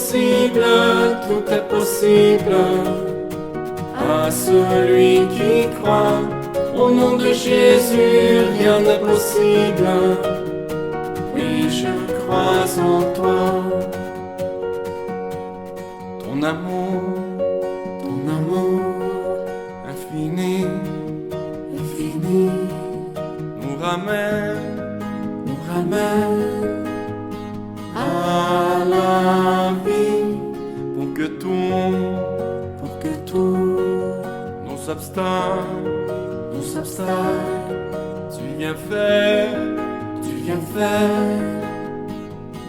possible, tout est possible. À celui qui croit, au nom de Jésus, rien n'est possible. Oui, je crois en toi. Ton amour infini, infini, nous ramène à la vie, pour que tout nos obstacles, tu viens faire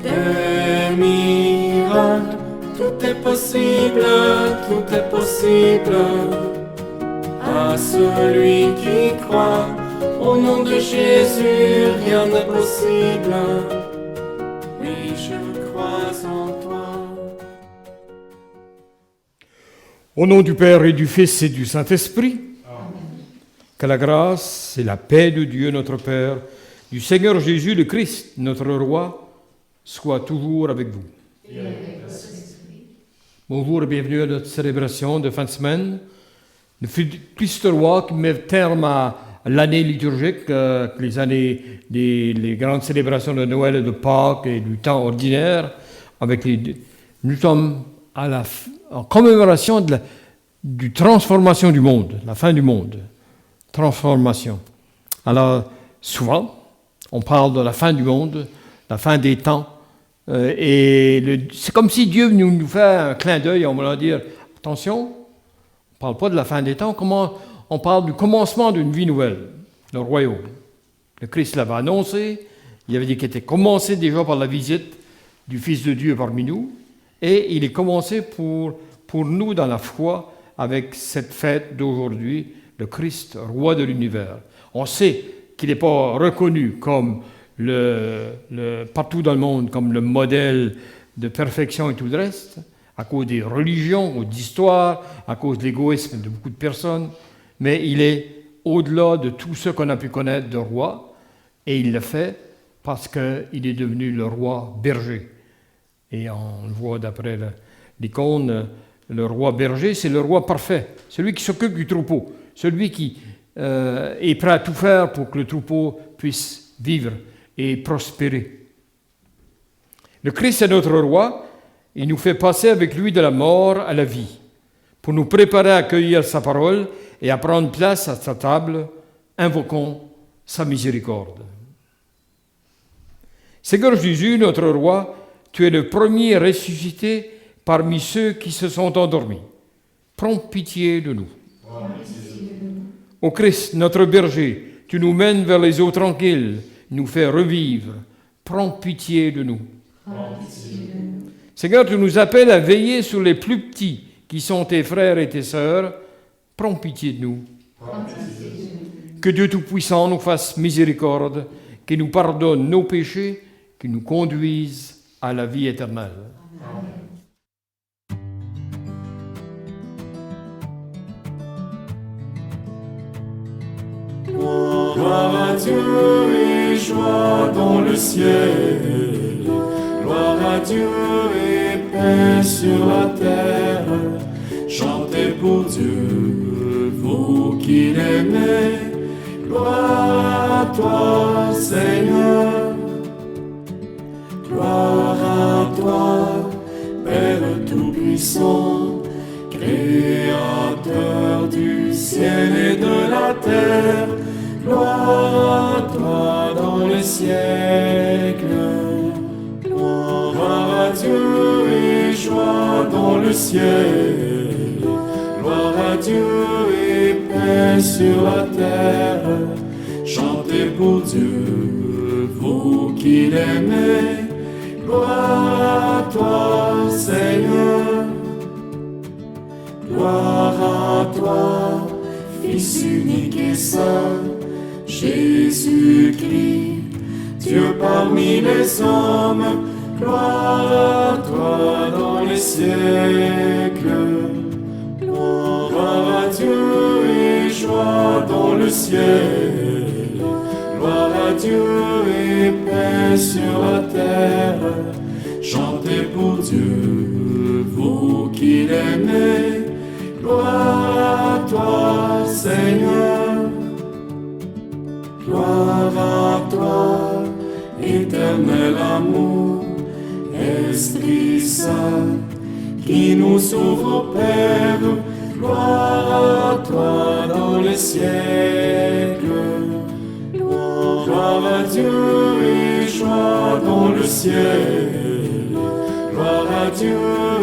des miracles. Tout est possible, tout est possible. À celui qui croit, au nom de Jésus, rien n'est possible. Oui, je crois en toi. Au nom du Père et du Fils et du Saint-Esprit, que la grâce et la paix de Dieu notre Père, du Seigneur Jésus le Christ, notre Roi, soient toujours avec vous. Bonjour et bienvenue à notre célébration de fin de semaine. Le Christ Roi qui met terme à l'année liturgique, les grandes célébrations de Noël et de Pâques et du temps ordinaire. Nous sommes en commémoration de la transformation du monde, la fin du monde. Transformation. Alors, souvent, on parle de la fin du monde, la fin des temps. C'est comme si Dieu nous fait un clin d'œil, on va dire, attention, on ne parle pas de la fin des temps, on parle du commencement d'une vie nouvelle, le royaume. Le Christ l'avait annoncé, il avait dit qu'il était commencé déjà par la visite du Fils de Dieu parmi nous, et il est commencé pour nous dans la foi avec cette fête d'aujourd'hui, le Christ, roi de l'univers. On sait qu'il n'est pas reconnu comme partout dans le monde comme le modèle de perfection et tout le reste, à cause des religions, ou d'histoire, à cause de l'égoïsme de beaucoup de personnes, mais il est au-delà de tout ce qu'on a pu connaître de roi, et il le fait parce qu'il est devenu le roi berger. Et on le voit d'après l'icône, le roi berger, c'est le roi parfait, celui qui s'occupe du troupeau, celui qui est prêt à tout faire pour que le troupeau puisse vivre et prospérer. Le Christ est notre roi, il nous fait passer avec lui de la mort à la vie, pour nous préparer à accueillir sa parole et à prendre place à sa table, invoquons sa miséricorde. Seigneur Jésus, notre roi, tu es le premier ressuscité parmi ceux qui se sont endormis. Prends pitié de nous. Ô Christ, notre berger, tu nous mènes vers les eaux tranquilles, nous fais revivre. Prends pitié de nous. Seigneur, tu nous appelles à veiller sur les plus petits qui sont tes frères et tes sœurs. Prends pitié de nous. Que Dieu Tout-Puissant nous fasse miséricorde, qu'il nous pardonne nos péchés, qu'il nous conduise à la vie éternelle. Gloire à Dieu et joie dans le ciel. Gloire à Dieu et paix sur la terre. Chantez pour Dieu, vous qui l'aimez. Gloire à toi, Seigneur. Gloire à toi, Père Tout-Puissant, Créateur du ciel et de la terre. Gloire à toi dans les siècles. Gloire à Dieu et joie dans le ciel. Gloire à Dieu et paix sur la terre. Chantez pour Dieu, vous qui l'aimez. Gloire à toi, Seigneur. Gloire à toi, Fils unique et saint, Jésus-Christ, Dieu parmi les hommes. Gloire à toi dans les siècles. Gloire à Dieu et joie dans le ciel. Gloire à Dieu et paix sur la terre. Chantez pour Dieu, vous qui l'aimez, gloire à toi, Seigneur. Gloire à toi, éternel amour, Esprit Saint, qui nous sauve au Père. Gloire à toi dans les siècles. Gloire à Dieu et joie dans le ciel. Gloire à Dieu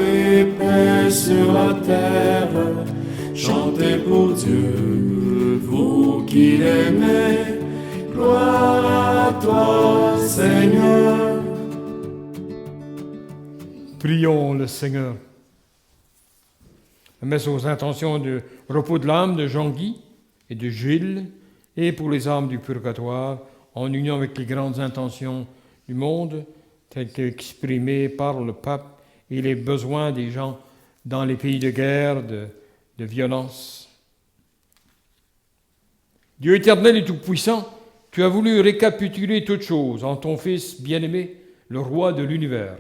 et paix sur la terre. Chantez pour Dieu, vous qui l'aimez. Gloire à toi, Seigneur. Prions le Seigneur. La messe aux intentions de repos de l'âme de Jean-Guy et de Gilles, et pour les âmes du purgatoire, en union avec les grandes intentions du monde, telles qu'exprimées par le pape et les besoins des gens dans les pays de guerre, de violence. Dieu éternel et tout-puissant, tu as voulu récapituler toutes choses en ton Fils bien-aimé, le roi de l'univers.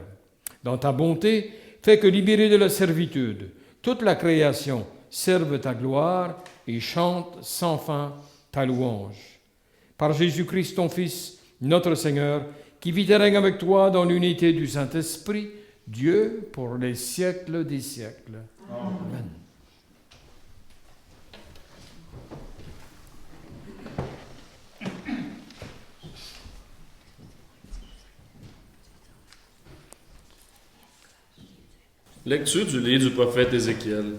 Dans ta bonté, fais que, libéré de la servitude, toute la création serve ta gloire et chante sans fin ta louange. Par Jésus-Christ, ton Fils, notre Seigneur, qui vit et règne avec toi dans l'unité du Saint-Esprit, Dieu pour les siècles des siècles. Amen. Lecture du livre du prophète Ézéchiel.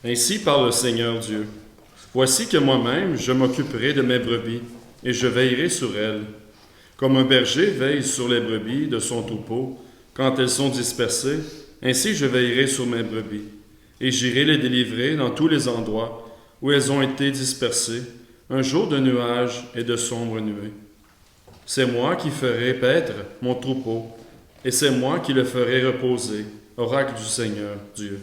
Ainsi parle le Seigneur Dieu. Voici que moi-même, je m'occuperai de mes brebis, et je veillerai sur elles. Comme un berger veille sur les brebis de son troupeau, quand elles sont dispersées, ainsi je veillerai sur mes brebis, et j'irai les délivrer dans tous les endroits où elles ont été dispersées, un jour de nuages et de sombres nuées. C'est moi qui ferai paître mon troupeau, et c'est moi qui le ferai reposer, oracle du Seigneur Dieu.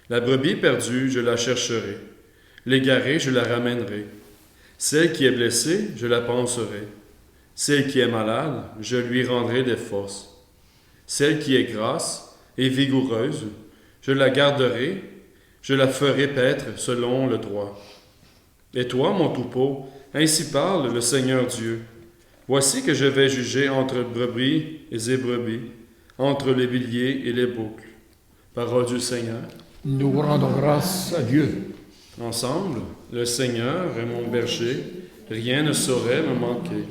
La brebis perdue, je la chercherai. L'égarée, je la ramènerai. Celle qui est blessée, je la panserai. Celle qui est malade, je lui rendrai des forces. Celle qui est grasse et vigoureuse, je la garderai, je la ferai paître selon le droit. Et toi, mon troupeau, ainsi parle le Seigneur Dieu. Voici que je vais juger entre brebis et brebis, entre les béliers et les boucles. Parole du Seigneur. Nous rendons grâce à Dieu. Ensemble, le Seigneur est mon berger, rien ne saurait me manquer.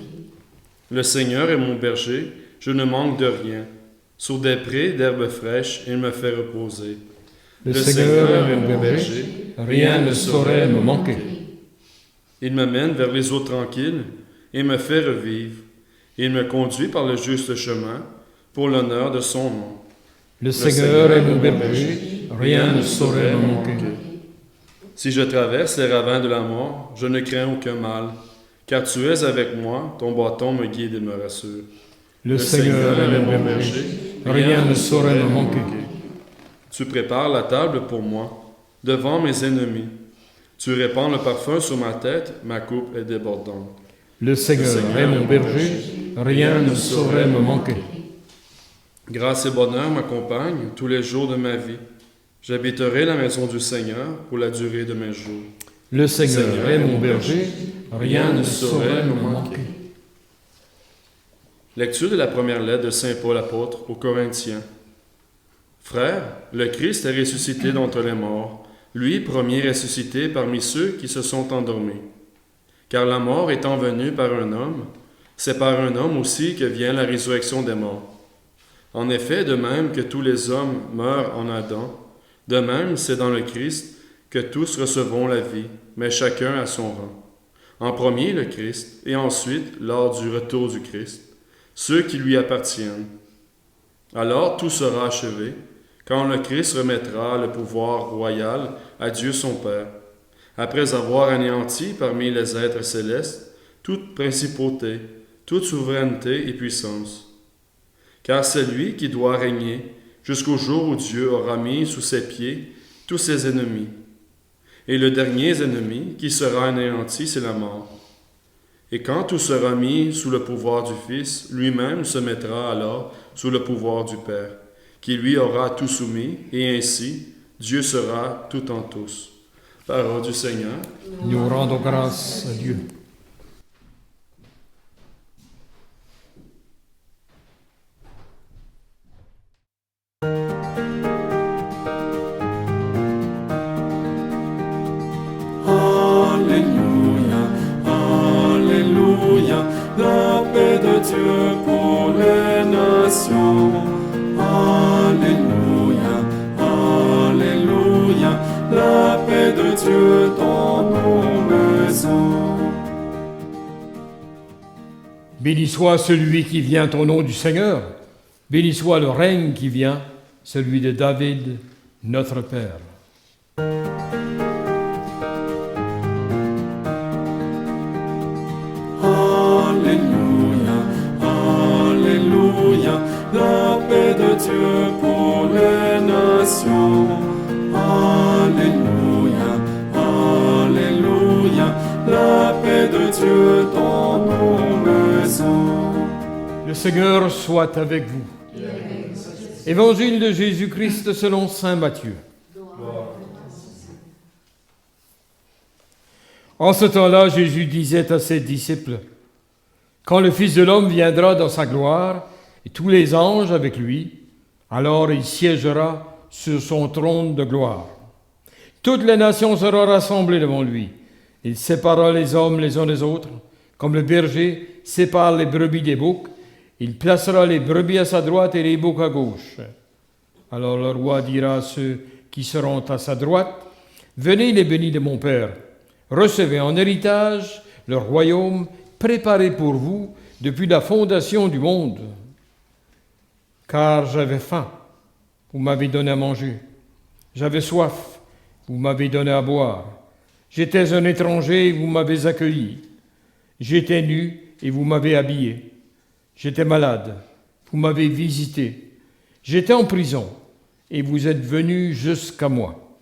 Le Seigneur est mon berger, je ne manque de rien. Sur des prés d'herbes fraîches, il me fait reposer. Le Seigneur est mon berger, rien ne saurait me manquer. Il me mène vers les eaux tranquilles et me fait revivre. Il me conduit par le juste chemin, pour l'honneur de son nom. Le Seigneur est mon berger, rien ne saurait me manquer. Si je traverse les ravins de la mort, je ne crains aucun mal, car tu es avec moi, ton bâton me guide et me rassure. Le Seigneur est mon berger, rien ne saurait me manquer. Tu prépares la table pour moi, devant mes ennemis. Tu répands le parfum sur ma tête, ma coupe est débordante. Le Seigneur est mon berger, rien ne saurait me manquer. Grâce et bonheur m'accompagnent tous les jours de ma vie. J'habiterai la maison du Seigneur pour la durée de mes jours. Le Seigneur est mon berger, rien ne saurait me manquer. Lecture de la première lettre de Saint Paul apôtre aux Corinthiens. Frères, le Christ est ressuscité d'entre les morts, lui premier ressuscité parmi ceux qui se sont endormis. Car la mort étant venue par un homme, c'est par un homme aussi que vient la résurrection des morts. En effet, de même que tous les hommes meurent en Adam, de même c'est dans le Christ que tous recevront la vie, mais chacun à son rang. En premier le Christ, et ensuite, lors du retour du Christ, ceux qui lui appartiennent. Alors tout sera achevé, quand le Christ remettra le pouvoir royal à Dieu son Père, après avoir anéanti parmi les êtres célestes toute principauté, toute souveraineté et puissance. Car c'est lui qui doit régner jusqu'au jour où Dieu aura mis sous ses pieds tous ses ennemis. Et le dernier ennemi qui sera anéanti, c'est la mort. Et quand tout sera mis sous le pouvoir du Fils, lui-même se mettra alors sous le pouvoir du Père, qui lui aura tout soumis, et ainsi Dieu sera tout en tous. Parole du Seigneur. Nous rendons grâce à Dieu. Alléluia, Alléluia, la paix de Dieu pour les nations. Alléluia, Alléluia, la paix de Dieu dans nos maisons. Béni soit celui qui vient au nom du Seigneur. Béni soit le règne qui vient, celui de David, notre Père. Alléluia, Alléluia, la paix de Dieu pour les nations. Alléluia, Alléluia, la paix de Dieu dans nos maisons. Le Seigneur soit avec vous. Évangile de Jésus-Christ selon saint Matthieu. En ce temps-là, Jésus disait à ses disciples, « Quand le Fils de l'homme viendra dans sa gloire, et tous les anges avec lui, alors il siégera sur son trône de gloire. Toutes les nations seront rassemblées devant lui. Il séparera les hommes les uns des autres, comme le berger sépare les brebis des boucs. Il placera les brebis à sa droite et les boucs à gauche. Alors le roi dira à ceux qui seront à sa droite, « Venez les bénis de mon Père, recevez en héritage le royaume préparé pour vous depuis la fondation du monde. Car j'avais faim, vous m'avez donné à manger. J'avais soif, vous m'avez donné à boire. J'étais un étranger, vous m'avez accueilli. J'étais nu et vous m'avez habillé. J'étais malade, vous m'avez visité. J'étais en prison et vous êtes venus jusqu'à moi. »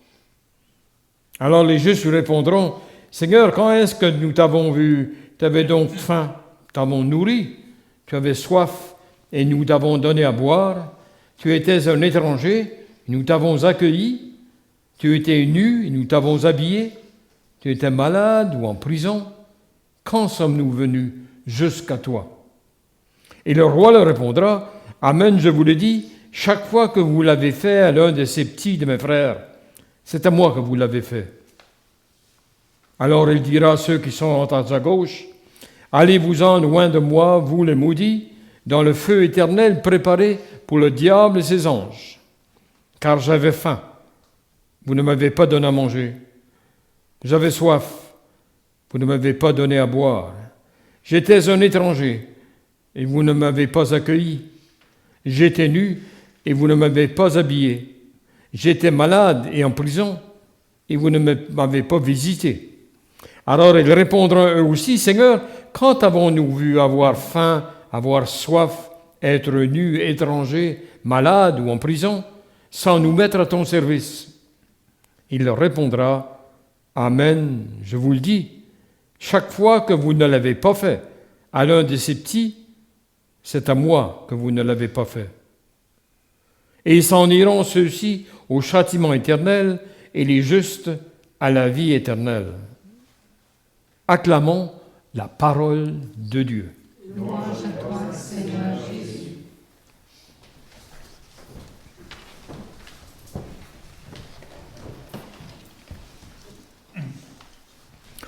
Alors les justes lui répondront, « Seigneur, quand est-ce que nous t'avons vu? Tu avais donc faim, t'avons nourri. Tu avais soif et nous t'avons donné à boire. Tu étais un étranger, nous t'avons accueilli. Tu étais nu et nous t'avons habillé. Tu étais malade ou en prison. Quand sommes-nous venus jusqu'à toi? » Et le roi leur répondra, « Amen, je vous le dis, chaque fois que vous l'avez fait à l'un de ces petits de mes frères, c'est à moi que vous l'avez fait. » Alors il dira à ceux qui sont à sa gauche, « Allez-vous-en loin de moi, vous les maudits, dans le feu éternel préparé pour le diable et ses anges. Car j'avais faim, vous ne m'avez pas donné à manger. J'avais soif, vous ne m'avez pas donné à boire. J'étais un étranger, et vous ne m'avez pas accueilli. J'étais nu, et vous ne m'avez pas habillé. J'étais malade et en prison, et vous ne m'avez pas visité. » Alors ils répondront eux aussi, « Seigneur, quand avons-nous vu avoir faim, avoir soif, être nus, étrangers, malades ou en prison, sans nous mettre à ton service ?» Il leur répondra, « Amen, je vous le dis, chaque fois que vous ne l'avez pas fait à l'un de ces petits, c'est à moi que vous ne l'avez pas fait. » Et ils s'en iront ceux-ci au châtiment éternel et les justes à la vie éternelle. Acclamons la parole de Dieu. Louange à toi, Seigneur Jésus.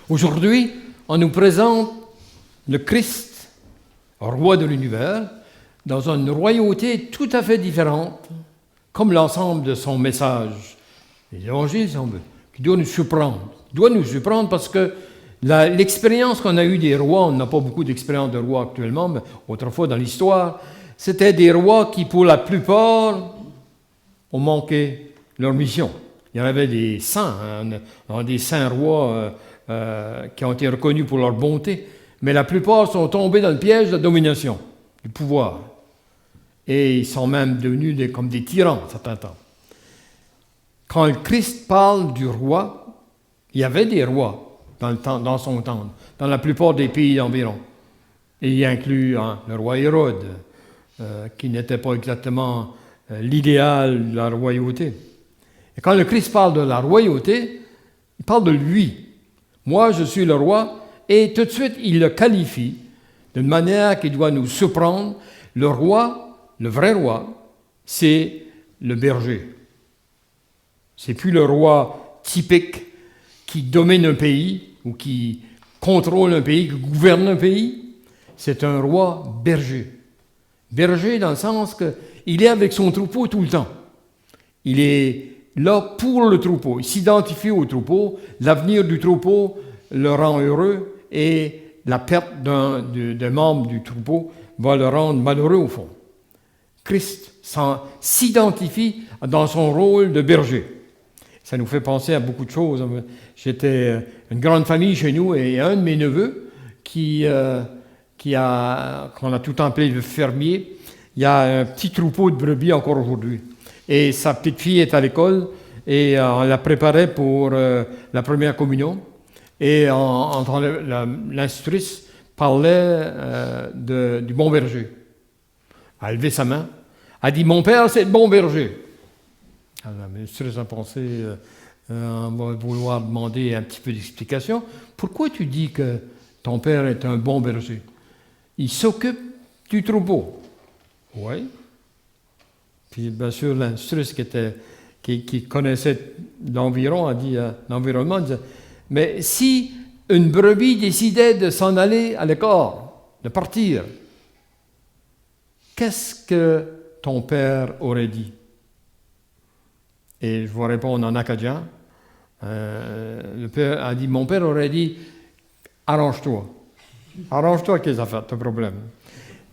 Aujourd'hui, on nous présente le Christ, roi de l'univers, dans une royauté tout à fait différente, comme l'ensemble de son message. L'Évangile, si on veut, qui doit nous surprendre. Il doit nous surprendre parce que l'expérience qu'on a eue des rois, on n'a pas beaucoup d'expérience de rois actuellement, mais autrefois dans l'histoire, c'était des rois qui, pour la plupart, ont manqué leur mission. Il y en avait des saints, des saints rois qui ont été reconnus pour leur bonté, mais la plupart sont tombés dans le piège de la domination, du pouvoir. Et ils sont même devenus comme des tyrans, certains temps. Quand le Christ parle du roi, il y avait des rois dans son temps, dans la plupart des pays environ. Et il inclut le roi Hérode, qui n'était pas exactement l'idéal de la royauté. Et quand le Christ parle de la royauté, il parle de lui. Moi, je suis le roi, et tout de suite, il le qualifie d'une manière qui doit nous surprendre. Le roi, le vrai roi, c'est le berger. C'est plus le roi typique qui domine un pays ou qui contrôle un pays, qui gouverne un pays. C'est un roi berger. Berger dans le sens qu'il est avec son troupeau tout le temps. Il est là pour le troupeau. Il s'identifie au troupeau. L'avenir du troupeau le rend heureux et la perte d'un membre du troupeau va le rendre malheureux au fond. Christ s'identifie dans son rôle de berger. Ça nous fait penser à beaucoup de choses. J'étais une grande famille chez nous et un de mes neveux qu'on a tout appelé le fermier, il y a un petit troupeau de brebis encore aujourd'hui. Et sa petite fille est à l'école et on la préparait pour la première communion. Et l'institutrice parlait du bon berger. Elle a levé sa main. Elle a dit « Mon père, c'est le bon berger ». La ministre a pensé, on va vouloir demander un petit peu d'explication. Pourquoi tu dis que ton père est un bon berger? Il s'occupe du troupeau. Oui. Puis bien sûr, l'instructrice qui connaissait l'environnement disait, mais si une brebis décidait de s'en aller à l'écart, de partir, qu'est-ce que ton père aurait dit? Et je vous réponds en acadien. Le père a dit, mon père aurait dit, arrange-toi. Arrange-toi avec les affaires, ton problème.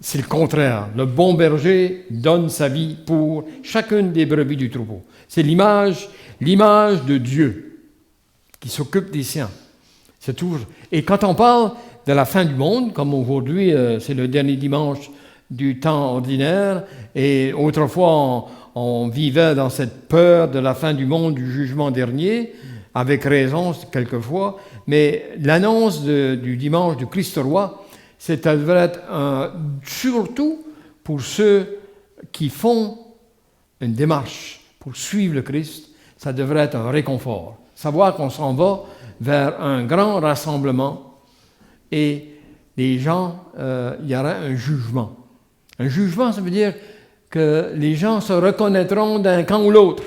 C'est le contraire. Le bon berger donne sa vie pour chacune des brebis du troupeau. C'est l'image de Dieu qui s'occupe des siens. C'est toujours. Et quand on parle de la fin du monde, comme aujourd'hui, c'est le dernier dimanche du temps ordinaire, et autrefois on vivait dans cette peur de la fin du monde, du jugement dernier, avec raison quelquefois, mais l'annonce du dimanche du Christ roi, ça devrait être surtout pour ceux qui font une démarche pour suivre le Christ, ça devrait être un réconfort. Savoir qu'on s'en va vers un grand rassemblement et les gens, il y aura un jugement. Un jugement, ça veut dire que les gens se reconnaîtront d'un camp ou l'autre.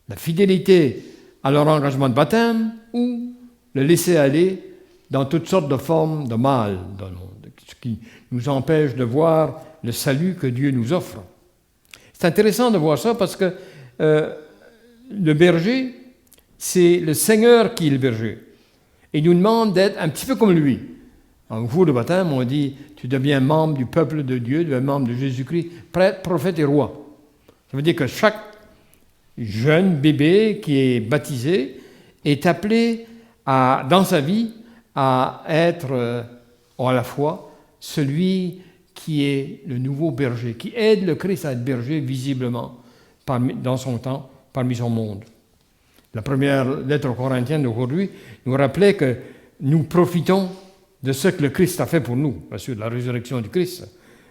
La fidélité à leur engagement de baptême ou le laisser aller dans toutes sortes de formes de mal dans le monde, ce qui nous empêche de voir le salut que Dieu nous offre. C'est intéressant de voir ça parce que le berger, c'est le Seigneur qui est le berger. Et il nous demande d'être un petit peu comme lui. En cours de baptême, on dit « Tu deviens membre du peuple de Dieu, tu deviens membre de Jésus-Christ, prêtre, prophète et roi ». Ça veut dire que chaque jeune bébé qui est baptisé est appelé dans sa vie à être à la fois celui qui est le nouveau berger, qui aide le Christ à être berger visiblement dans son temps, parmi son monde. La première lettre aux Corinthiens d'aujourd'hui nous rappelait que nous profitons de ce que le Christ a fait pour nous. Bien sûr, la résurrection du Christ,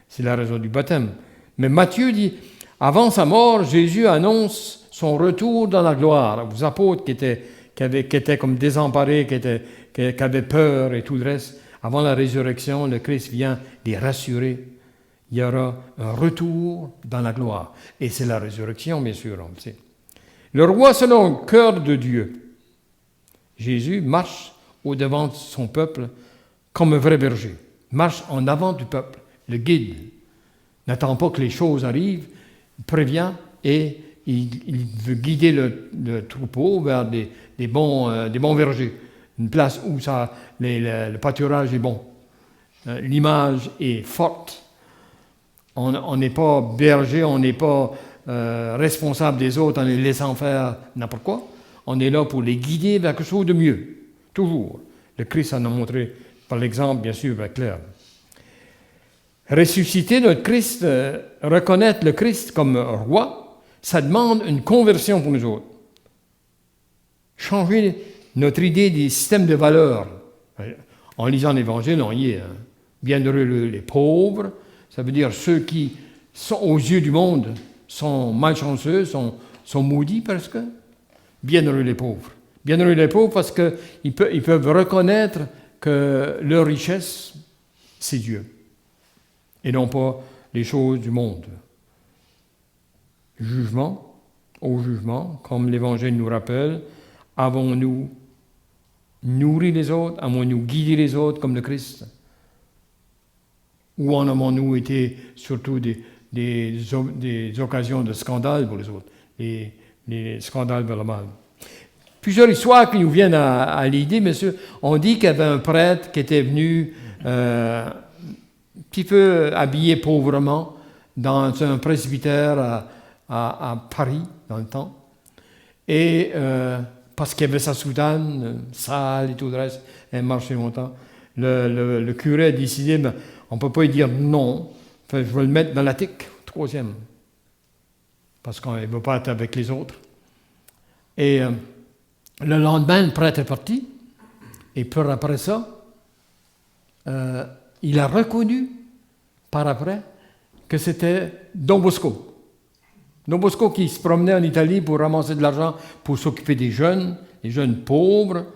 c'est la raison du baptême. Mais Matthieu dit, avant sa mort, Jésus annonce son retour dans la gloire aux apôtres qui étaient comme désemparés, qui avaient peur et tout le reste. Avant la résurrection, le Christ vient les rassurer. Il y aura un retour dans la gloire. Et c'est la résurrection, bien sûr, on le sait. Le roi selon le cœur de Dieu. Jésus marche au-devant de son peuple comme un vrai berger. Marche en avant du peuple, le guide. N'attend pas que les choses arrivent, il prévient et il veut guider le troupeau vers des bons vergers. Une place où le pâturage est bon. L'image est forte. On n'est pas berger, on n'est pas responsable des autres en les laissant faire n'importe quoi. On est là pour les guider vers quelque chose de mieux. Toujours. Le Christ en a montré par l'exemple, bien sûr, clair. Ressusciter notre Christ, reconnaître le Christ comme roi, ça demande une conversion pour nous autres. Changer notre idée des systèmes de valeurs. En lisant l'Évangile, on y est. Bienheureux les pauvres, ça veut dire ceux qui aux yeux du monde, sont malchanceux, sont maudits presque. Bienheureux les pauvres. Bienheureux les pauvres parce qu'ils peuvent reconnaître que leur richesse, c'est Dieu, et non pas les choses du monde. Jugement, au jugement, comme l'Évangile nous rappelle, avons-nous nourri les autres, avons-nous guidé les autres comme le Christ? Ou en avons-nous été surtout des occasions de scandale pour les autres, les scandales vers le mal? Plusieurs histoires qui nous viennent à l'idée, monsieur. On dit qu'il y avait un prêtre qui était venu un petit peu habillé pauvrement dans un presbytère à Paris, dans le temps. Et parce qu'il y avait sa soutane sale et tout le reste, elle marchait longtemps. Le curé a décidé, ben, on ne peut pas lui dire non, enfin, je vais le mettre dans l'attique, troisième, parce qu'il ne veut pas être avec les autres. Et le lendemain, le prêtre est parti, et peu après ça, il a reconnu, par après, que c'était Don Bosco. Don Bosco qui se promenait en Italie pour ramasser de l'argent pour s'occuper des jeunes pauvres,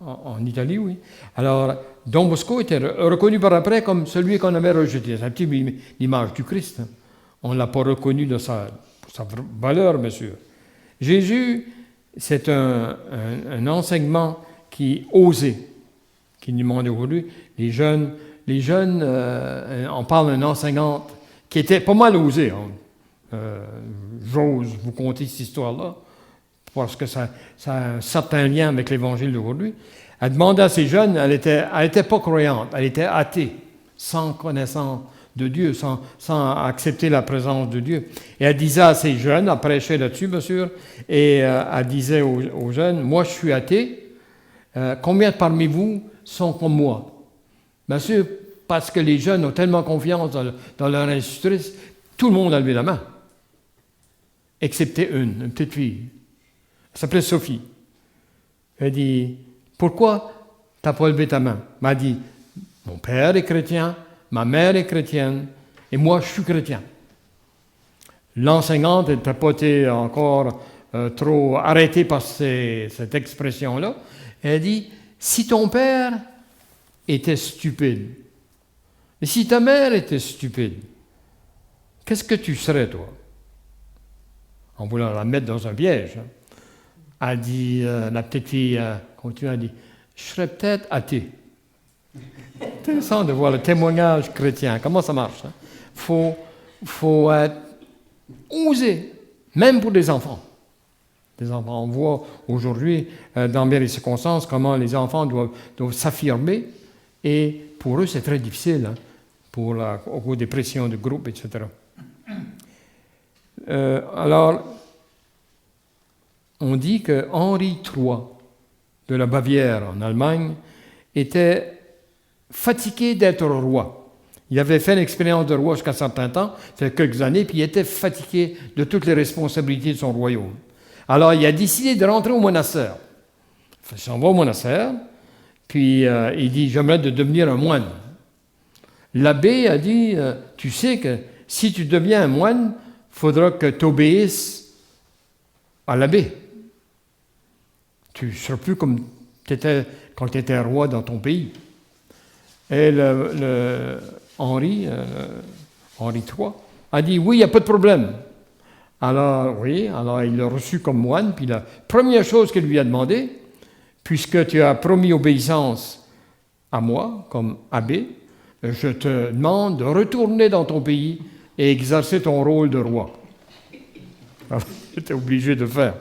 en Italie, oui. Alors, Don Bosco était reconnu par après comme celui qu'on avait rejeté. C'est un petit peu l'image du Christ. On ne l'a pas reconnu pour sa valeur, bien sûr. Jésus, c'est un enseignement qui osait, qui nous demande aujourd'hui. Les jeunes, on parle d'une enseignante qui était pas mal osée. Hein. J'ose vous conter cette histoire-là, parce que ça a un certain lien avec l'Évangile d'aujourd'hui. Elle demandait à ces jeunes, elle était pas croyante, elle était athée, sans connaissance de Dieu, sans accepter la présence de Dieu. Et elle disait à ces jeunes, elle prêchait là-dessus, bien sûr, et elle disait aux jeunes, moi je suis athée, combien parmi vous sont comme moi? Bien sûr, parce que les jeunes ont tellement confiance dans leur institutrice, tout le monde a levé la main, excepté une petite fille. Elle s'appelait Sophie. Elle dit, pourquoi tu n'as pas levé ta main? Elle m'a dit, mon père est chrétien, ma mère est chrétienne, et moi je suis chrétien. L'enseignante n'était pas été encore trop arrêtée par cette expression-là. Elle dit, si ton père était stupide, et si ta mère était stupide, qu'est-ce que tu serais, toi? En voulant la mettre dans un piège. Hein. Elle dit, la petite fille continue, elle dit, je serais peut-être athée. Intéressant de voir le témoignage chrétien. Comment ça marche? Hein? Faut être osé, même pour des enfants. Des enfants. On voit aujourd'hui, dans bien des circonstances, comment les enfants doivent s'affirmer, et pour eux, c'est très difficile, hein, au cours des pressions de groupe, etc. Alors, on dit que Henri III de la Bavière, en Allemagne, était fatigué d'être roi. Il avait fait l'expérience de roi jusqu'à un certain temps, ça fait quelques années, puis il était fatigué de toutes les responsabilités de son royaume. Alors, il a décidé de rentrer au monastère. Il s'en va au monastère, puis il dit, j'aimerais de devenir un moine. L'abbé a dit, tu sais que si tu deviens un moine, il faudra que tu obéisses à l'abbé. Tu ne seras plus comme tu étais quand tu étais roi dans ton pays. Et Henri III a dit, oui, il n'y a pas de problème. Alors, il l'a reçu comme moine, puis la première chose qu'il lui a demandé, puisque tu as promis obéissance à moi, comme abbé, je te demande de retourner dans ton pays et exercer ton rôle de roi. Alors, j'étais obligé de le faire.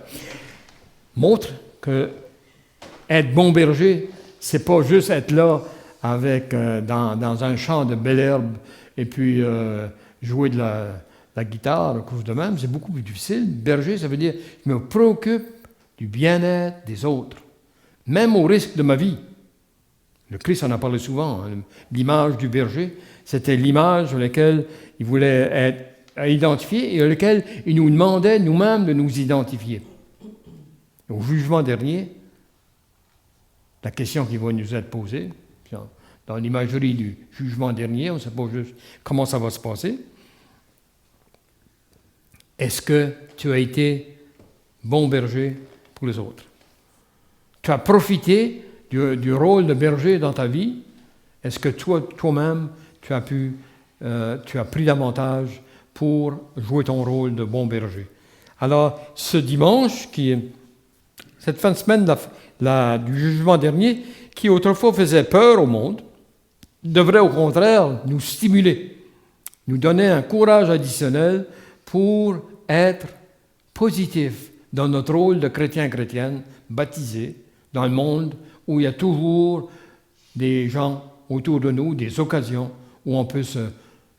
Montre que être bon berger, c'est pas juste être là avec dans un champ de belle herbe et puis jouer de la guitare, quelque chose de même. C'est beaucoup plus difficile. Berger, ça veut dire je me préoccupe du bien-être des autres, même au risque de ma vie. Le Christ en a parlé souvent. Hein. L'image du berger, c'était l'image sur laquelle il voulait être identifié et à laquelle il nous demandait nous-mêmes de nous identifier. Au jugement dernier, la question qui va nous être posée, dans l'imagerie du jugement dernier, on ne sait pas juste comment ça va se passer. Est-ce que tu as été bon berger pour les autres? Tu as profité du rôle de berger dans ta vie? Est-ce que toi-même, tu as pris davantage pour jouer ton rôle de bon berger? Alors, ce dimanche, cette fin de semaine du jugement dernier, qui autrefois faisait peur au monde, devrait au contraire nous stimuler, nous donner un courage additionnel pour être positif dans notre rôle de chrétien-chrétienne baptisé dans le monde où il y a toujours des gens autour de nous, des occasions où on peut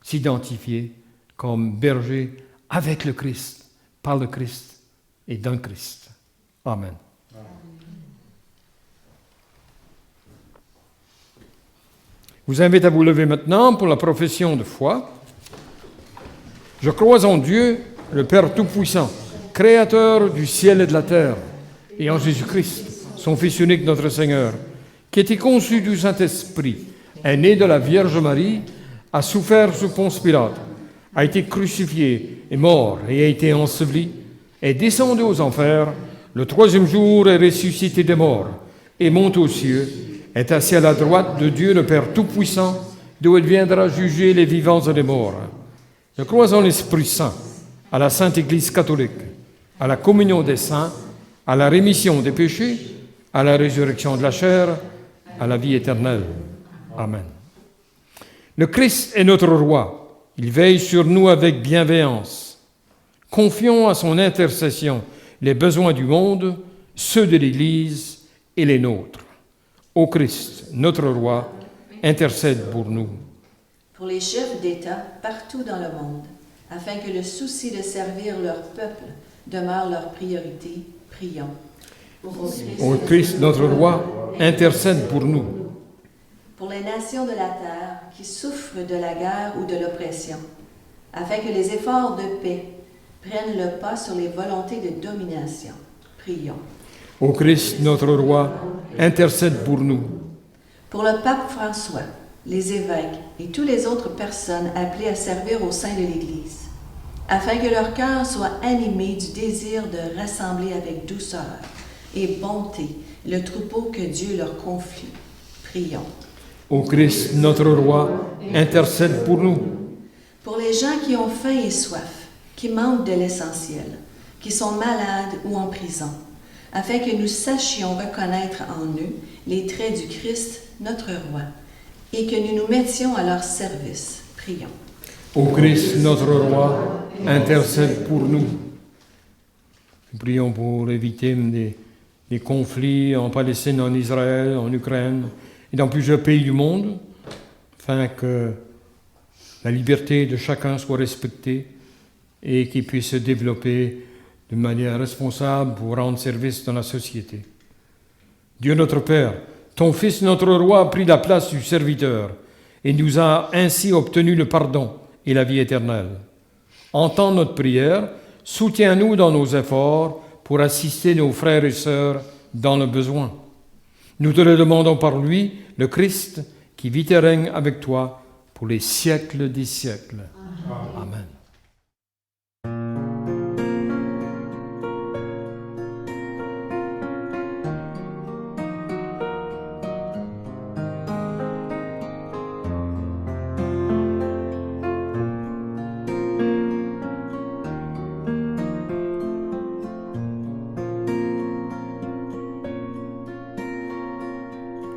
s'identifier comme berger avec le Christ, par le Christ et dans le Christ. Amen. Je vous invite à vous lever maintenant pour la profession de foi. Je crois en Dieu, le Père Tout-Puissant, Créateur du ciel et de la terre, et en Jésus-Christ, son Fils unique, notre Seigneur, qui était conçu du Saint-Esprit, est né de la Vierge Marie, a souffert sous Ponce Pilate, a été crucifié, est mort et a été enseveli, est descendu aux enfers, le troisième jour est ressuscité des morts, et monte aux cieux, est assis à la droite de Dieu le Père Tout-Puissant, d'où il viendra juger les vivants et les morts. Je crois en l'Esprit Saint, à la Sainte Église catholique, à la communion des saints, à la rémission des péchés, à la résurrection de la chair, à la vie éternelle. Amen. Le Christ est notre roi. Il veille sur nous avec bienveillance. Confions à son intercession les besoins du monde, ceux de l'Église et les nôtres. Ô Christ, notre roi, intercède pour nous. Pour les chefs d'État partout dans le monde, afin que le souci de servir leur peuple demeure leur priorité, prions. Ô Christ, notre roi, intercède pour nous. Pour les nations de la terre qui souffrent de la guerre ou de l'oppression, afin que les efforts de paix prennent le pas sur les volontés de domination, prions. Ô Christ, notre roi, intercède pour nous. Pour le pape François, les évêques et toutes les autres personnes appelées à servir au sein de l'Église, afin que leur cœur soit animé du désir de rassembler avec douceur et bonté le troupeau que Dieu leur confie. Prions. Ô Christ, notre roi, intercède pour nous. Pour les gens qui ont faim et soif, qui manquent de l'essentiel, qui sont malades ou en prison, afin que nous sachions reconnaître en eux les traits du Christ, notre roi, et que nous nous mettions à leur service. Prions. Ô Christ, notre roi, intercède pour nous. Nous prions pour les victimes des conflits en Palestine, en Israël, en Ukraine et dans plusieurs pays du monde, afin que la liberté de chacun soit respectée et qu'il puisse se développer de manière responsable pour rendre service dans la société. Dieu notre Père, ton Fils notre Roi a pris la place du serviteur et nous a ainsi obtenu le pardon et la vie éternelle. Entends notre prière, soutiens-nous dans nos efforts pour assister nos frères et sœurs dans le besoin. Nous te le demandons par lui, le Christ, qui vit et règne avec toi pour les siècles des siècles. Amen.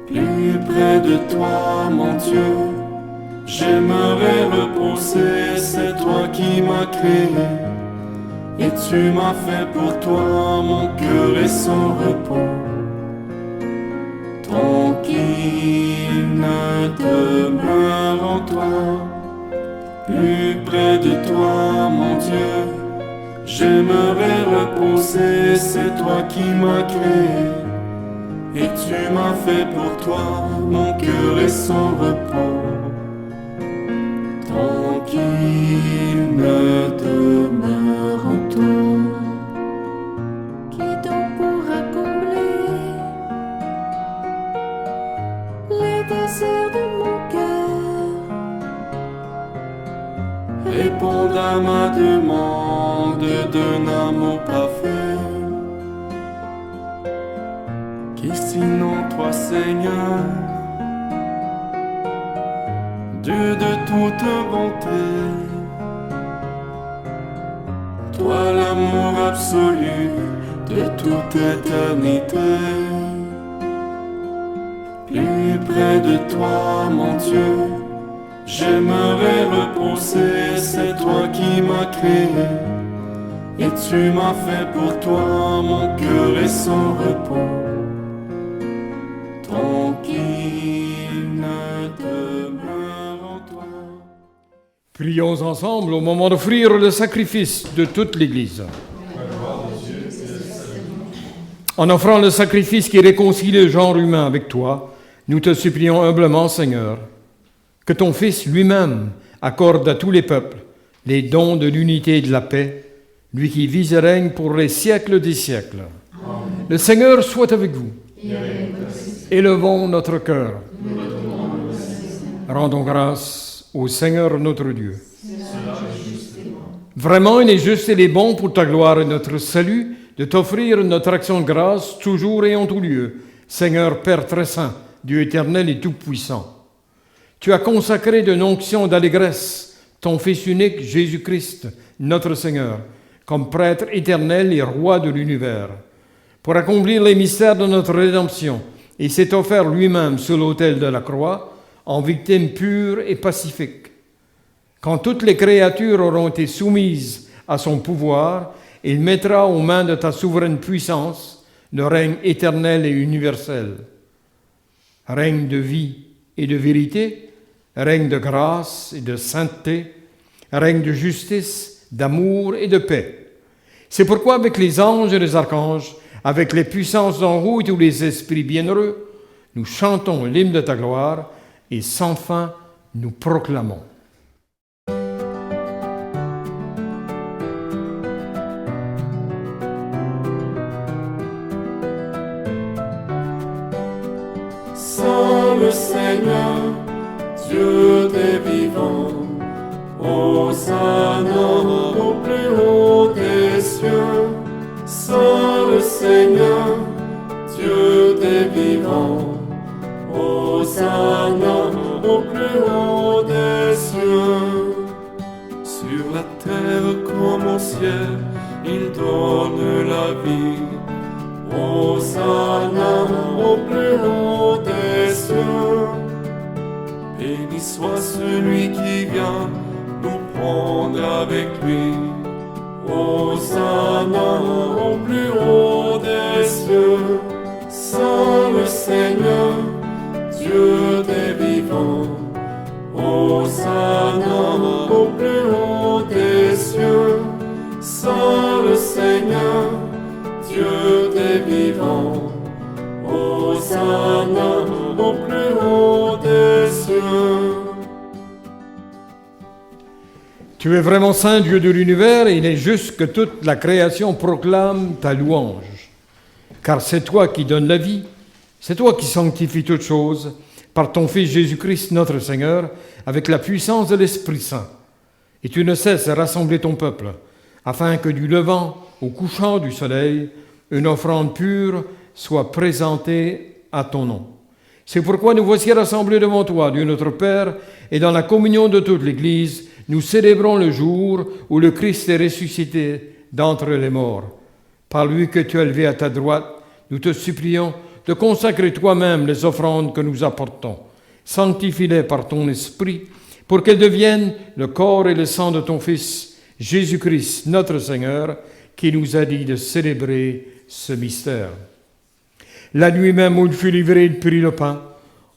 Plus près de toi, mon Dieu, j'aimerais reposer, c'est toi qui m'as créé. Et tu m'as fait pour toi, mon cœur et son repos. Tranquille demeure en toi, plus près de toi, mon Dieu. J'aimerais reposer, c'est toi qui m'as créé. Et tu m'as fait pour toi, mon cœur et son repos. Tranquille demeure en toi. Qui donc pourra combler les désirs de mon demande d'un amour parfait. Qui sinon toi, Seigneur, Dieu de toute bonté, toi l'amour absolu de toute éternité. Plus près de toi, mon Dieu, j'aimerais reposer, c'est toi qui m'as créé, et tu m'as fait pour toi, mon cœur est sans repos. Tranquille demeure en toi. Prions ensemble au moment d'offrir le sacrifice de toute l'Église. En offrant le sacrifice qui réconcilie le genre humain avec toi, nous te supplions humblement, Seigneur, que ton Fils lui-même accorde à tous les peuples les dons de l'unité et de la paix, lui qui vit et règne pour les siècles des siècles. Amen. Le Seigneur soit avec vous. Élevons notre cœur. Rendons grâce au Seigneur notre Dieu. Vraiment, il est juste et il est bon pour ta gloire et notre salut de t'offrir notre action de grâce toujours et en tout lieu, Seigneur Père très saint, Dieu éternel et tout-puissant. Tu as consacré d'une onction d'allégresse ton Fils unique, Jésus-Christ, notre Seigneur, comme prêtre éternel et roi de l'univers, pour accomplir les mystères de notre rédemption. Il s'est offert lui-même sur l'autel de la croix en victime pure et pacifique. Quand toutes les créatures auront été soumises à son pouvoir, il mettra aux mains de ta souveraine puissance le règne éternel et universel. Règne de vie et de vérité, règne de grâce et de sainteté, règne de justice, d'amour et de paix. C'est pourquoi avec les anges et les archanges, avec les puissances d'en haut et tous les esprits bienheureux, nous chantons l'hymne de ta gloire et sans fin nous proclamons. Saint le Seigneur, Dieu des vivants, Hosanna au plus haut des cieux. Saint le Seigneur, Dieu des vivants, Hosanna au plus haut des cieux. Sur la terre comme au ciel, il donne la vie. Hosanna au plus haut des cieux. Béni soit celui qui vient nous prendre avec lui. Hosanna au plus haut des cieux. Saint le Seigneur, Dieu des vivants. Hosanna au plus haut des cieux. Saint le Seigneur, Dieu des vivants. Hosanna au plus haut des cieux. Tu es vraiment saint, Dieu de l'univers, et il est juste que toute la création proclame ta louange. Car c'est toi qui donnes la vie, c'est toi qui sanctifies toutes choses, par ton Fils Jésus-Christ notre Seigneur, avec la puissance de l'Esprit Saint. Et tu ne cesses de rassembler ton peuple, afin que du levant au couchant du soleil, une offrande pure soit présentée à ton nom. C'est pourquoi nous voici rassemblés devant toi, Dieu notre Père, et dans la communion de toute l'Église, nous célébrons le jour où le Christ est ressuscité d'entre les morts. Par lui que tu as élevé à ta droite, nous te supplions de consacrer toi-même les offrandes que nous apportons. Sanctifie-les par ton esprit, pour qu'elles deviennent le corps et le sang de ton Fils, Jésus-Christ, notre Seigneur, qui nous a dit de célébrer ce mystère. La nuit même où il fut livré, il prit le pain.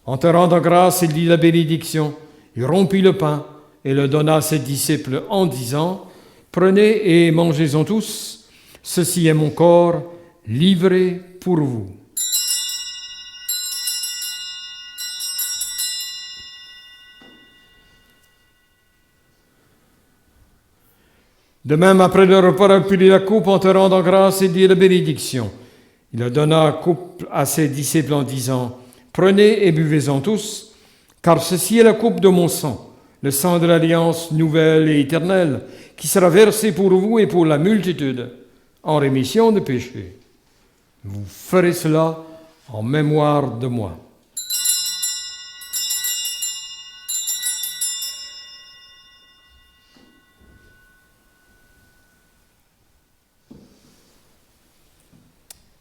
En te rendant grâce, il dit la bénédiction. Il rompit le pain et le donna à ses disciples en disant, « Prenez et mangez-en tous, ceci est mon corps livré pour vous. » De même, après le repas, il prit la coupe en te rendant grâce et dit la bénédiction. Il a donné la coupe à ses disciples en disant, « Prenez et buvez-en tous, car ceci est la coupe de mon sang, le sang de l'alliance nouvelle et éternelle, qui sera versé pour vous et pour la multitude, en rémission de péchés. Vous ferez cela en mémoire de moi.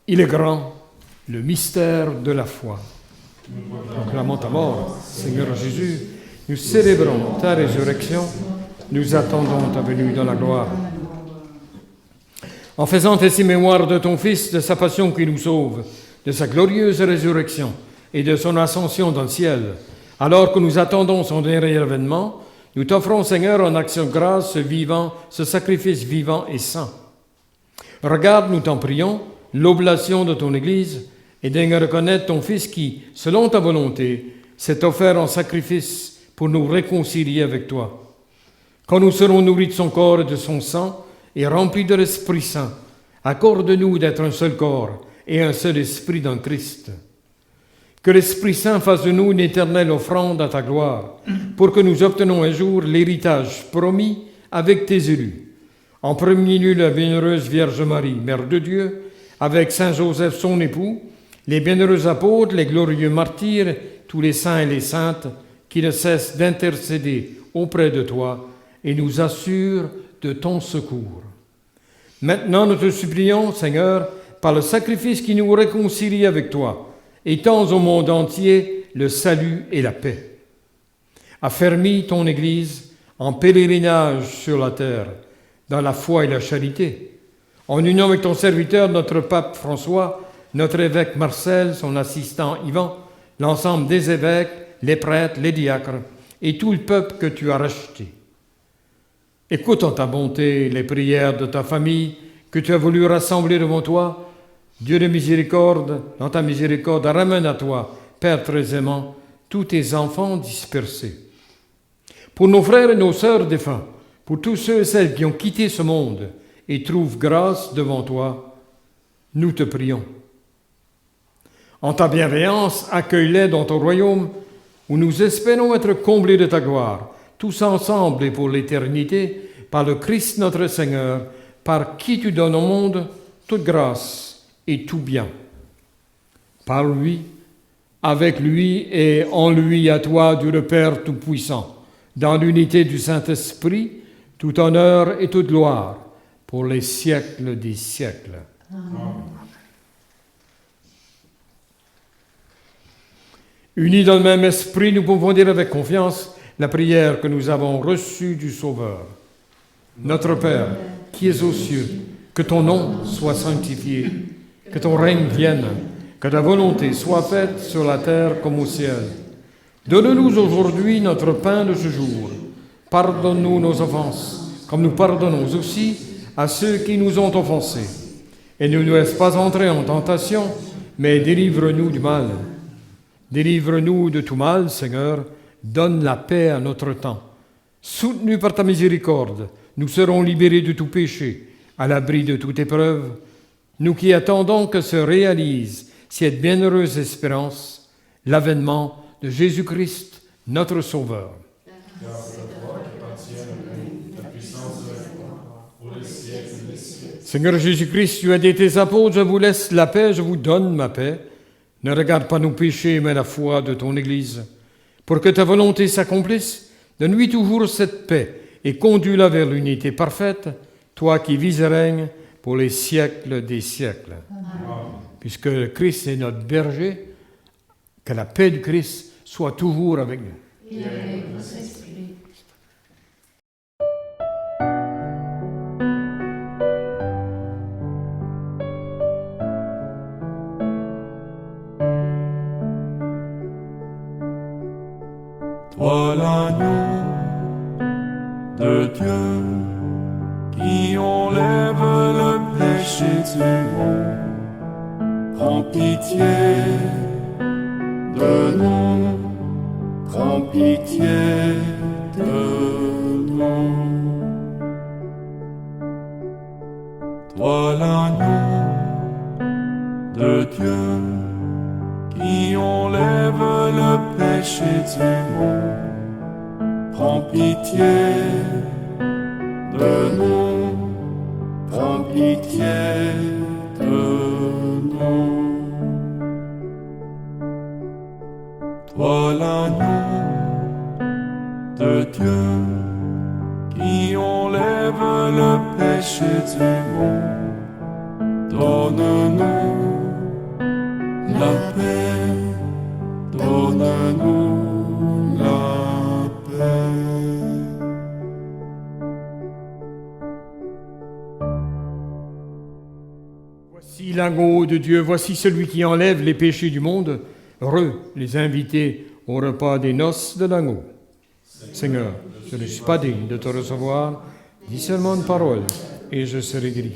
Il est grand, le mystère de la foi. Proclamons ta mort, Seigneur Jésus. Nous célébrons ta résurrection. Nous attendons ta venue dans la gloire. En faisant ainsi mémoire de ton Fils, de sa passion qui nous sauve, de sa glorieuse résurrection et de son ascension dans le ciel, alors que nous attendons son dernier avènement, nous t'offrons, Seigneur, en action de grâce, ce sacrifice vivant et saint. Regarde, nous t'en prions, l'oblation de ton Église, et daigne reconnaître ton Fils qui, selon ta volonté, s'est offert en sacrifice pour nous réconcilier avec toi. Quand nous serons nourris de son corps et de son sang, et remplis de l'Esprit Saint, accorde-nous d'être un seul corps et un seul esprit dans Christ. Que l'Esprit Saint fasse de nous une éternelle offrande à ta gloire, pour que nous obtenons un jour l'héritage promis avec tes élus. En premier lieu, la bienheureuse Vierge Marie, Mère de Dieu, avec Saint Joseph, son époux, les bienheureux apôtres, les glorieux martyrs, tous les saints et les saintes, qui ne cessent d'intercéder auprès de toi et nous assurent de ton secours. Maintenant, nous te supplions, Seigneur, par le sacrifice qui nous réconcilie avec toi, étends au monde entier le salut et la paix. Affermis ton Église en pèlerinage sur la terre, dans la foi et la charité, en union avec ton serviteur, notre pape François, notre évêque Marcel, son assistant Ivan, l'ensemble des évêques, les prêtres, les diacres et tout le peuple que tu as racheté. Écoute en ta bonté les prières de ta famille que tu as voulu rassembler devant toi. Dieu de miséricorde, dans ta miséricorde, ramène à toi, Père très aimant, tous tes enfants dispersés. Pour nos frères et nos sœurs défunts, pour tous ceux et celles qui ont quitté ce monde et trouvent grâce devant toi, nous te prions. En ta bienveillance, accueille-les dans ton royaume, où nous espérons être comblés de ta gloire, tous ensemble et pour l'éternité, par le Christ notre Seigneur, par qui tu donnes au monde toute grâce et tout bien. Par lui, avec lui et en lui à toi, Dieu le Père Tout-Puissant, dans l'unité du Saint-Esprit, tout honneur et toute gloire, pour les siècles des siècles. Amen. Unis dans le même esprit, nous pouvons dire avec confiance la prière que nous avons reçue du Sauveur. Notre Père, qui es aux cieux, que ton nom soit sanctifié, que ton règne vienne, que ta volonté soit faite sur la terre comme au ciel. Donne-nous aujourd'hui notre pain de ce jour. Pardonne-nous nos offenses, comme nous pardonnons aussi à ceux qui nous ont offensés. Et ne nous laisse pas entrer en tentation, mais délivre-nous du mal. Délivre-nous de tout mal, Seigneur, donne la paix à notre temps. Soutenus par ta miséricorde, nous serons libérés de tout péché, à l'abri de toute épreuve, nous qui attendons que se réalise cette bienheureuse espérance, l'avènement de Jésus-Christ, notre Sauveur. Seigneur Jésus-Christ, tu as dit tes apôtres, je vous laisse la paix, je vous donne ma paix. Ne regarde pas nos péchés, mais la foi de ton Église. Pour que ta volonté s'accomplisse, donne-lui toujours cette paix et conduis-la vers l'unité parfaite, toi qui vis et règnes pour les siècles des siècles. Amen. Puisque le Christ est notre berger, que la paix du Christ soit toujours avec nous. Et avec votre esprit. Toi l'agneau de Dieu qui enlève le péché du monde, prends pitié de nous, prends pitié de nous. Toi l'agneau de Dieu qui enlève le péché du monde, prends pitié de nous, prends pitié de nous. Toi l'agneau de Dieu qui enlève le péché du monde, donne-nous la paix, donne-nous la paix. Voici l'agneau de Dieu, voici celui qui enlève les péchés du monde. Heureux les invités au repas des noces de l'agneau. Seigneur, je ne suis pas digne de te recevoir. Dis seulement une parole et je serai guéri.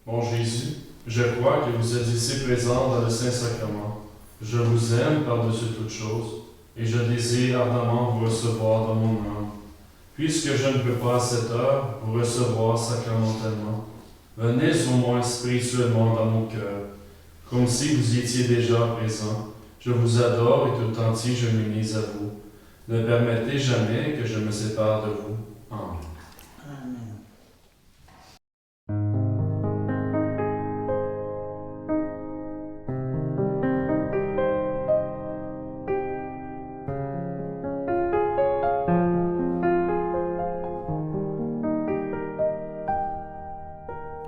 Mon Jésus, je crois que vous êtes ici présent dans le Saint-Sacrement. Je vous aime par-dessus toutes choses et je désire ardemment vous recevoir dans mon âme. Puisque je ne peux pas à cette heure vous recevoir sacramentellement, venez au moins spirituellement dans mon cœur, comme si vous y étiez déjà présent. Je vous adore et tout entier je m'unis à vous. Ne permettez jamais que je me sépare de vous. Amen.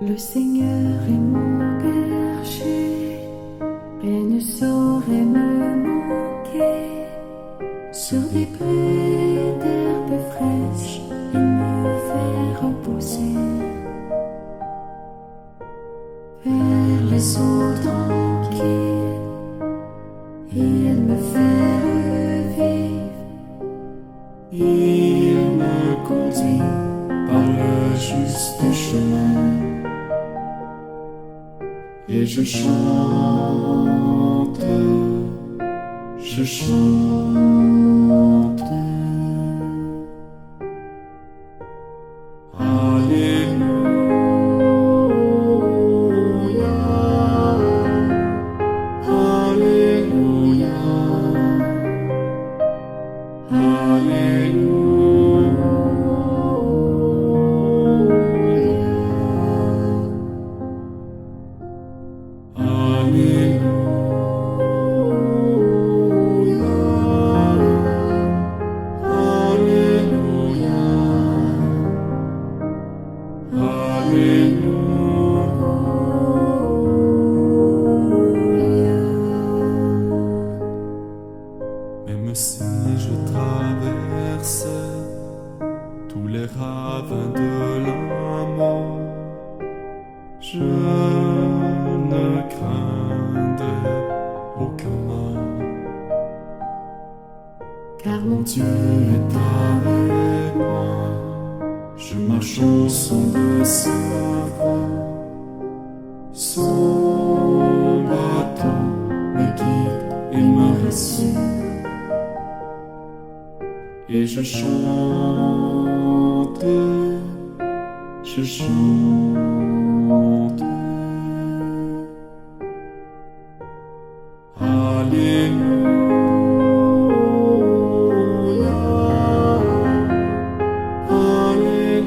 Le Seigneur est mon berger, rien ne saurait me manquer. Sur des prés d'herbes fraîches, il me fait reposer. Vers les eaux tranquilles, il me fait revivre. Il me conduit par le juste chemin. Et je chante, je chante. Alléluia, Alléluia, Même si je traverse tous les ravins de la mort, je ne craindrai aucun mal, car mon Dieu est avec moi. Je marche au son de sa voix, son bâton me guide et me rassure. Et je chante, je chante. Alléluia, Alléluia,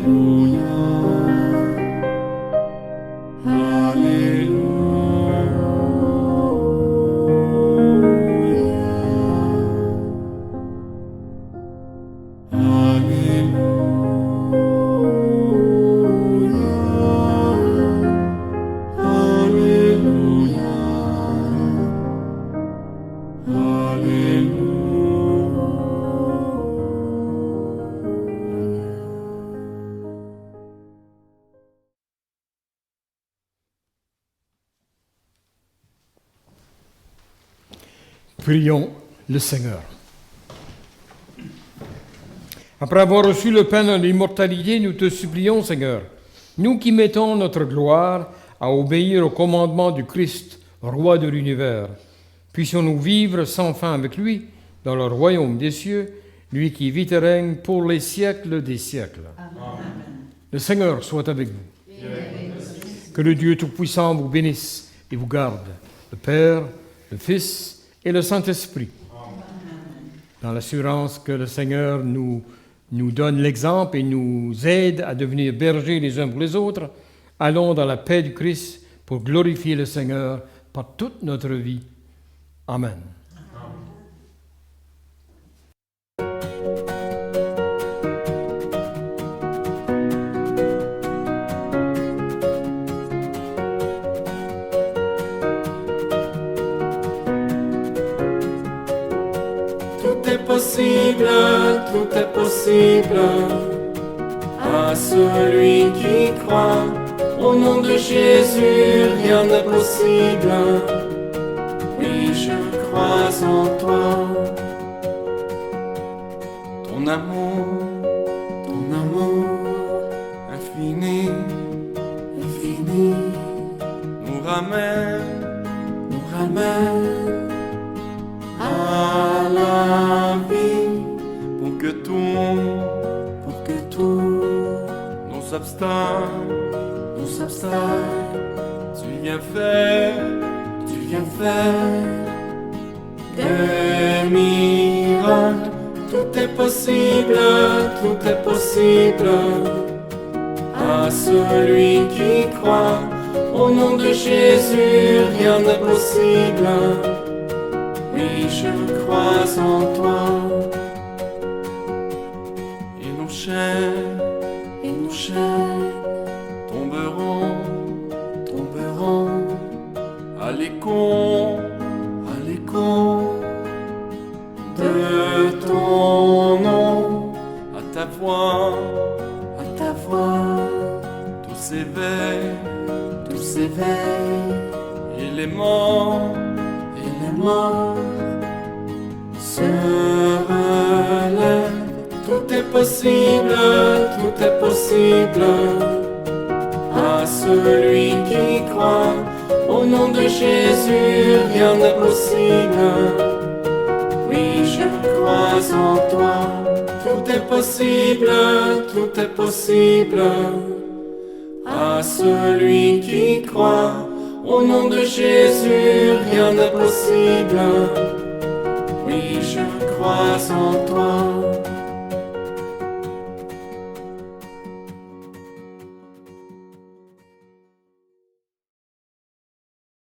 Prions le Seigneur. Après avoir reçu le pain de l'immortalité, nous te supplions, Seigneur, nous qui mettons notre gloire à obéir au commandement du Christ, roi de l'univers, puissions-nous vivre sans fin avec lui dans le royaume des cieux, lui qui vit et règne pour les siècles des siècles. Amen. Le Seigneur soit avec vous. Que le Dieu Tout-Puissant vous bénisse et vous garde, le Père, le Fils et le Saint-Esprit. dans l'assurance que le Seigneur nous donne l'exemple et nous aide à devenir bergers les uns pour les autres, allons dans la paix du Christ pour glorifier le Seigneur par toute notre vie. Amen. Tout est possible à celui qui croit. Au nom de Jésus, rien n'est possible. Oui, je crois en toi. Ton amour infini, nous ramène à la vie, pour que tout nos obstacles, tu viens faire des miracles. Tout est possible à celui qui croit. Au nom de Jésus, rien n'est possible. Oui, je crois en toi. Et nos chaînes tomberont à l'écho de ton nom. À ta voix, tous s'éveillent, et les morts se relèvent. Tout est possible à celui qui croit. Au nom de Jésus, rien n'est possible. Oui, je crois en toi. Tout est possible à celui qui croit. Au nom de Jésus, rien n'est possible. Oui, je crois en toi.